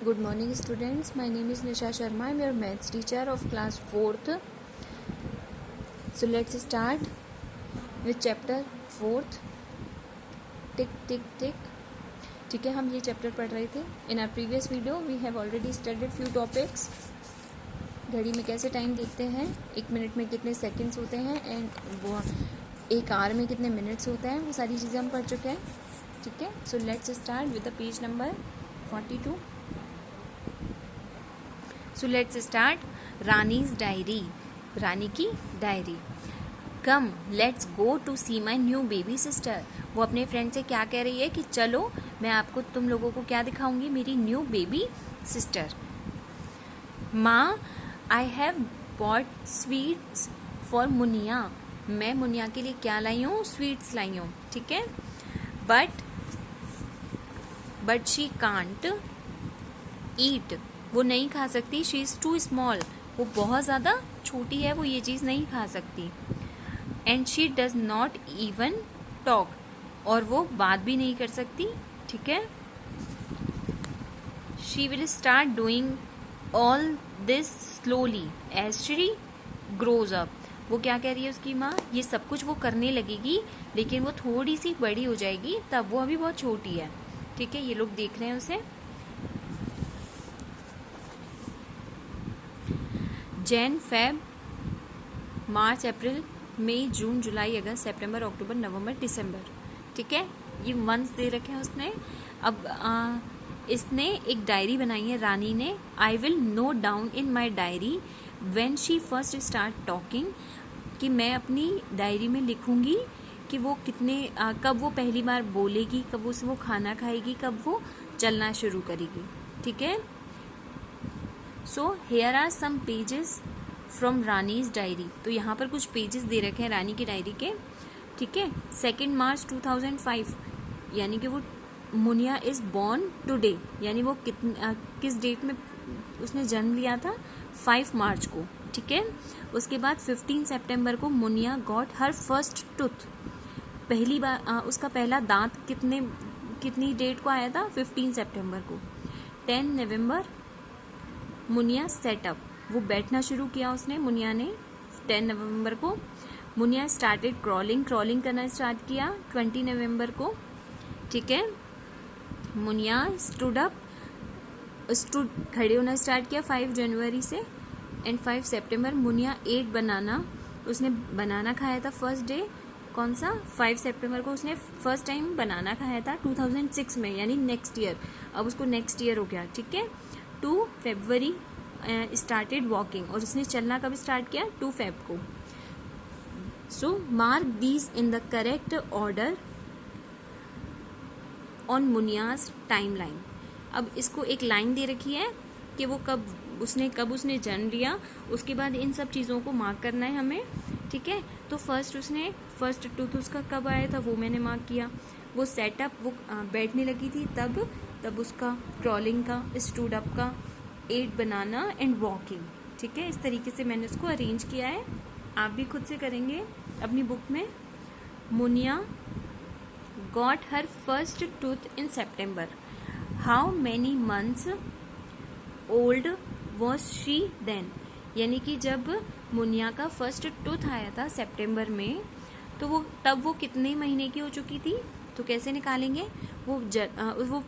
Good morning students, my name is Nisha Sharma. I am your maths teacher of class 4th. So let's start with chapter 4th. Tick tick tick. ठीक है, हम ये chapter पढ़ रहे थे. In our previous video we have already studied few topics. घड़ी में कैसे टाइम देखते हैं, 1 मिनट में कितने सेकंड्स होते हैं एंड वो 1 आवर में कितने मिनट्स होते हैं, वो सारी चीज़ें हम पढ़ चुके हैं. ठीक है, so let's start with the page number 42. So let's start. Rani's diary, Rani की diary. Come let's go to see my new baby sister. वो अपने फ्रेंड से क्या कह रही है कि चलो मैं आपको तुम लोगों को क्या दिखाऊंगी, मेरी न्यू बेबी सिस्टर. माँ, I have bought sweets for Munia. मैं मुनिया के लिए क्या लाई हूँ, स्वीट्स लाई हूँ. ठीक है, बट शी कांट ईट. वो नहीं खा सकती. She is too small. वो बहुत ज़्यादा छोटी है, वो ये चीज़ नहीं खा सकती. And she does not even talk. और वो बात भी नहीं कर सकती. ठीक है, she will start doing all this slowly as she grows up. वो क्या कह रही है उसकी माँ, ये सब कुछ वो करने लगेगी लेकिन वो थोड़ी सी बड़ी हो जाएगी, तब वो अभी बहुत छोटी है. ठीक है, ये लोग देख रहे हैं उसे. जैन, फेब, मार्च, अप्रैल, मई, जून, जुलाई, अगस्त, सितंबर, अक्टूबर, नवंबर, दिसंबर. ठीक है, ये मंथ्स दे रखे हैं उसने. अब इसने एक डायरी बनाई है रानी ने. I will note down in my diary when she first start talking. कि मैं अपनी डायरी में लिखूंगी कि वो कब वो पहली बार बोलेगी, कब वो खाना खाएगी, कब वो चलना शुरू करेगी. ठीक है, so here are some pages from Rani's diary. तो यहाँ पर कुछ पेजेस दे रखे हैं रानी की डायरी के. ठीक है, 2 मार्च 2005, यानी कि वो मुनिया इज बॉर्न टुडे, यानी वो किस डेट में उसने जन्म लिया था, 5 मार्च को. ठीक है, उसके बाद 15 सितंबर को Muniya got her first tooth. पहली बार उसका पहला दांत कितनी डेट को आया था, 15 सितंबर को. 10 नवंबर मुनिया सेटअप. वो बैठना शुरू किया उसने, मुनिया ने 10 नवंबर को. मुनिया स्टार्टेड क्रॉलिंग करना स्टार्ट किया 20 नवंबर को. ठीक है, मुनिया स्टूड खड़े होना स्टार्ट किया 5 जनवरी से. एंड 5 सितंबर मुनिया एट बनाना. उसने बनाना खाया था फर्स्ट डे. कौन सा, 5 सितंबर को उसने फर्स्ट टाइम बनाना खाया था 2006 में, यानी नेक्स्ट ईयर. अब उसको नेक्स्ट ईयर हो गया. ठीक है, 2 फरवरी स्टार्टेड वॉकिंग. और उसने चलना कब स्टार्ट किया, 2 फेब को. So mark these in the correct order on Munia's timeline. अब इसको एक लाइन दे रखी है कि वो कब उसने जन्म लिया, उसके बाद इन सब चीज़ों को मार्क करना है हमें. ठीक है, तो फर्स्ट टूथ उसका कब आया था वो मैंने मार्क किया. वो सेटअप, वो बैठने लगी थी तब उसका क्रॉलिंग का, स्टूड अप का, 8 बनाना एंड वॉकिंग. ठीक है, इस तरीके से मैंने उसको अरेंज किया है. आप भी खुद से करेंगे अपनी बुक में. Munia got her first tooth in September. How many months old was she then. यानी कि जब मुनिया का फर्स्ट टूथ आया था सितंबर में, तो तब वो कितने महीने की हो चुकी थी. तो कैसे निकालेंगे, वो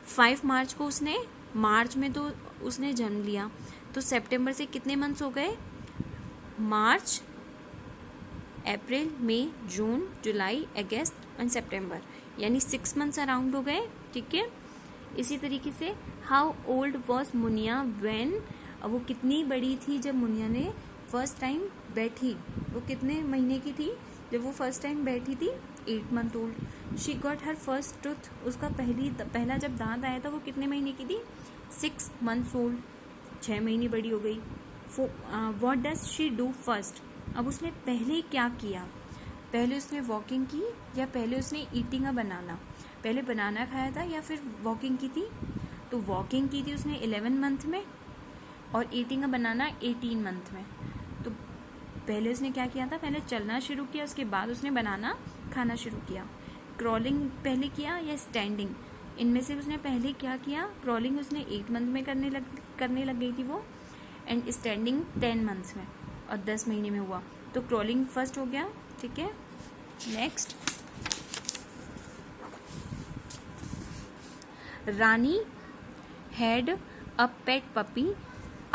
5 मार्च को मार्च में तो उसने जन्म लिया, तो सितंबर से कितने मंथ्स हो गए, मार्च, अप्रैल, मई, जून, जुलाई, अगस्त एंड सितंबर, यानी 6 मंथ्स अराउंड हो गए. ठीक है, इसी तरीके से how old was Muniya when. अब वो कितनी बड़ी थी जब मुनिया ने फर्स्ट टाइम बैठी. वो कितने महीने की थी जब वो फर्स्ट टाइम बैठी थी, 8 month old. She got her first tooth. उसका पहला जब दांत आया था वो कितने महीने की थी, 6 मंथ्स ओल्ड, 6 महीने बड़ी हो गई. What does she do first. अब उसने पहले क्या किया, पहले उसने वॉकिंग की या पहले उसने ईटिंग अ बनाना. पहले बनाना खाया था या फिर वॉकिंग की थी. तो वॉकिंग की थी उसने 11 मंथ में और ईटिंग अ बनाना 18 मंथ में. तो पहले उसने क्या किया था, पहले चलना शुरू किया, उसके बाद उसने बनाना खाना शुरू किया. क्रॉलिंग पहले किया या स्टैंडिंग. इनमें से उसने पहले क्या किया, क्रॉलिंग उसने 8 मंथ में करने लग गई थी वो, एंड स्टैंडिंग 10 मंथ्स में और 10 महीने में हुआ, तो क्रॉलिंग फर्स्ट हो गया, ठीक है। Next, Rani had a pet puppy,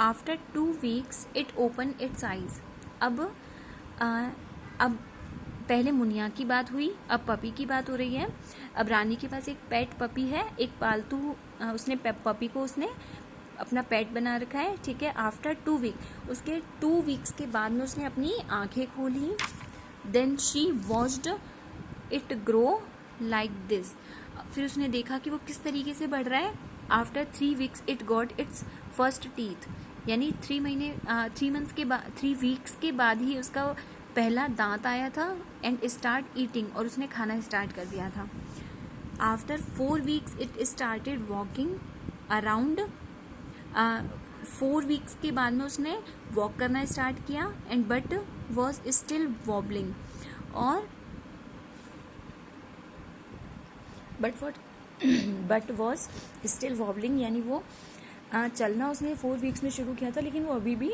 after 2 weeks it open it's eyes. अब पहले मुनिया की बात हुई, अब पपी की बात हो रही है। अब रानी के पास एक पेट पपी है, एक पालतू, उसने पपी को उसने अपना पेट बना रखा है, ठीक है। आफ्टर 2 वीक, उसके 2 वीक्स के बाद में उसने अपनी आंखें खोली। Then she watched it grow like this, फिर उसने देखा कि वो किस तरीके से बढ़ रहा है। After 3 weeks it got its first teeth, यानी 3 वीक्स के बाद ही उसका पहला दांत आया था। एंड स्टार्ट ईटिंग, और उसने खाना स्टार्ट कर दिया था। After 4 weeks it started walking around, 4 weeks के बाद में उसने वॉक करना स्टार्ट किया। And but was still wobbling, और बट वॉज स्टिल वॉबलिंग, यानी वो चलना उसने 4 वीक्स में शुरू किया था, लेकिन वो अभी भी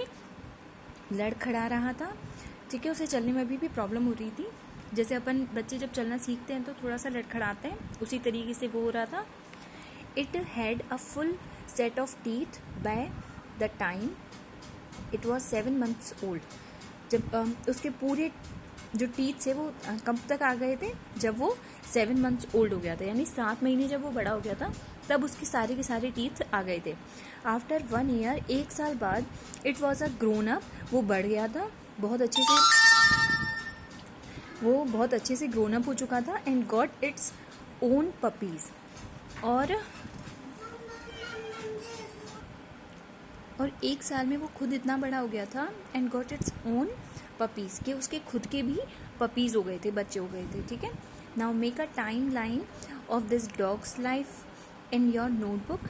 लड़खड़ा रहा था, ठीक है। उसे चलने में अभी भी प्रॉब्लम हो रही थी। जैसे अपन बच्चे जब चलना सीखते हैं तो थोड़ा सा लड़खड़ाते हैं, उसी तरीके से वो हो रहा था। It had a full set of teeth by the time it was 7 months old. जब उसके पूरे जो टीथ थे वो कब तक आ गए थे, जब वो 7 मंथ्स ओल्ड हो गया था, यानी 7 महीने जब वो बड़ा हो गया था तब उसके सारे के सारे टीथ आ गए थे। आफ्टर 1 ईयर, 1 साल बाद, it was a grown up, वो बढ़ गया था, बहुत अच्छे से ग्रोन अप हो चुका था। And got its own puppies, और 1 साल में वो खुद इतना बड़ा हो गया था। And got its own puppies, के उसके खुद के भी पपीज हो गए थे, बच्चे हो गए थे, ठीक है। Now make a time line of this dogs life in your notebook.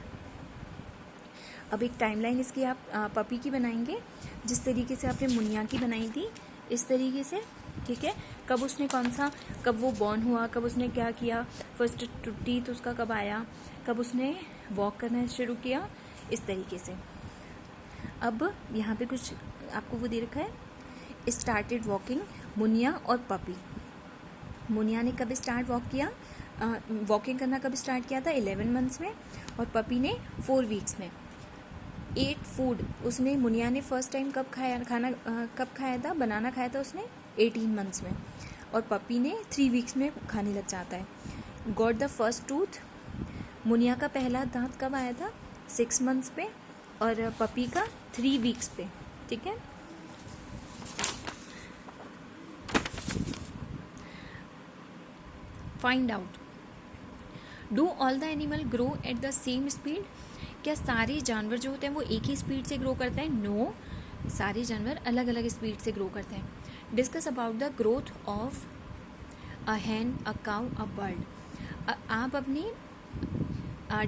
अब एक टाइमलाइन इसकी आप पपी की बनाएंगे, जिस तरीके से आपने मुनिया की बनाई थी, इस तरीके से, ठीक है। कब वो बॉर्न हुआ, कब उसने क्या किया, फर्स्ट टीथ उसका कब आया, कब उसने वॉक करना शुरू किया, इस तरीके से। अब यहाँ पे कुछ आपको वो दे रखा है, स्टार्टेड वॉकिंग, मुनिया और पपी। मुनिया ने कब स्टार्ट वॉक किया, वॉकिंग करना कब स्टार्ट किया था, 11 मंथ्स में, और पपी ने 4 वीक्स में। एट फूड, उसने, मुनिया ने फर्स्ट टाइम कब खाया था, बनाना खाया था उसने 18 मंथ्स में, और पपी ने 3 वीक्स में खाने लग जाता है। Got the first tooth, Muniya का पहला दांत कब आया था, 6 मंथ्स पे, और पपी का 3 वीक्स पे, ठीक है। Find out, do all the animal grow at the same speed, क्या सारे जानवर जो होते हैं वो एक ही स्पीड से ग्रो करते हैं? नो, सारे जानवर अलग अलग स्पीड से ग्रो करते हैं। Discuss about the growth of a hen, a cow, a bird. आप अपनी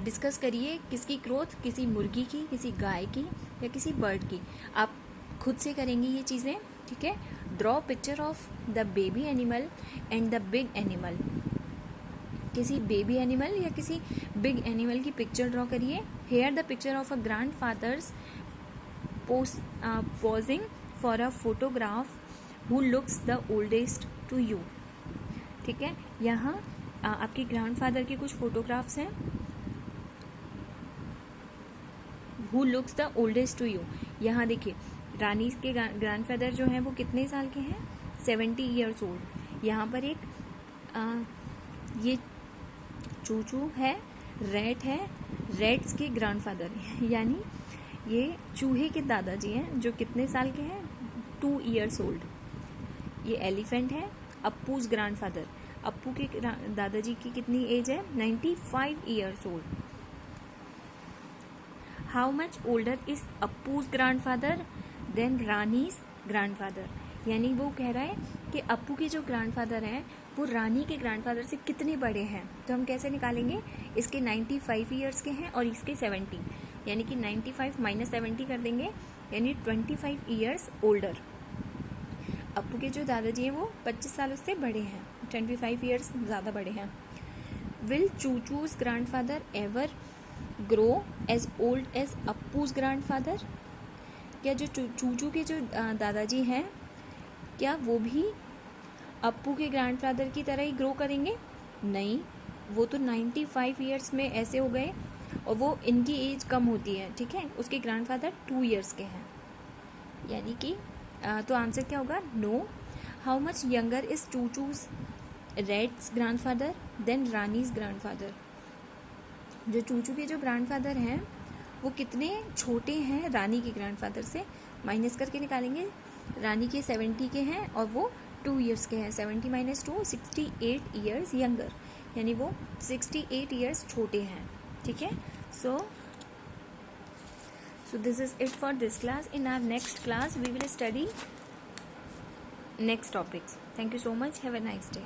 डिस्कस करिए किसकी ग्रोथ, किसी मुर्गी की, किसी गाय की, या किसी बर्ड की। आप खुद से करेंगे ये चीज़ें, ठीक है। Draw picture of the baby animal and the big animal, किसी बेबी एनिमल या किसी बिग एनिमल की पिक्चर ड्रॉ करिए। Here the picture of a grandfather's posing for a photograph who looks the oldest to you, ठीक है। यहाँ आपके grand father के कुछ फोटोग्राफ्स हैं। Who looks the oldest to you, यहाँ देखिए रानी के ग्रैंड फादर जो हैं वो कितने साल के हैं, 70 ईयर्स ओल्ड। यहाँ पर एक ये चूचू है, रैट है, रैट्स के ग्रैंडफादर यानी ये चूहे के दादाजी हैं, जो कितने साल के हैं, 2 ईयर्स ओल्ड। ये एलिफेंट है, अप्पूज ग्रैंडफादर, अप्पू के दादाजी की कितनी एज है, 95 years old. How much older is Appu's grandfather than Rani's grandfather, यानी वो कह रहा है कि अप्पू के जो ग्रैंडफादर हैं वो रानी के ग्रैंडफादर से कितने बड़े हैं। तो हम कैसे निकालेंगे, इसके 95 ईयर्स के हैं और इसके 70, यानी कि 95 माइनस 70 कर देंगे, यानी 25 ईयर्स ओल्डर। अप्पू के जो दादाजी हैं वो 25 साल उससे बड़े हैं, 25 ईयर्स ज़्यादा बड़े हैं। Will Chuchu's grandfather ever grow as old as Appu's grandfather? क्या जो चूचू के जो दादाजी हैं, क्या वो भी अप्पू के ग्रैंडफादर की तरह ही ग्रो करेंगे? नहीं, वो तो 95 ईयर्स में ऐसे हो गए और वो इनकी एज कम होती है, ठीक है, उसके ग्रैंडफादर 2 ईयर्स के हैं, यानी कि तो आंसर क्या होगा? No. How much younger is Chuchu's red's grandfather than Rani's grandfather? जो चूचू के जो ग्रैंडफादर हैं वो कितने छोटे हैं रानी के ग्रैंडफादर से? माइनस करके निकालेंगे। रानी के 70 के हैं और वो 2 ईयर्स के हैं। 70 - 2 68 ईयर्स यंगर, यानी वो 68 ईयर्स छोटे हैं, ठीक है। So this is it for this class. In our next class we will study next topics. Thank you so much. Have a nice day.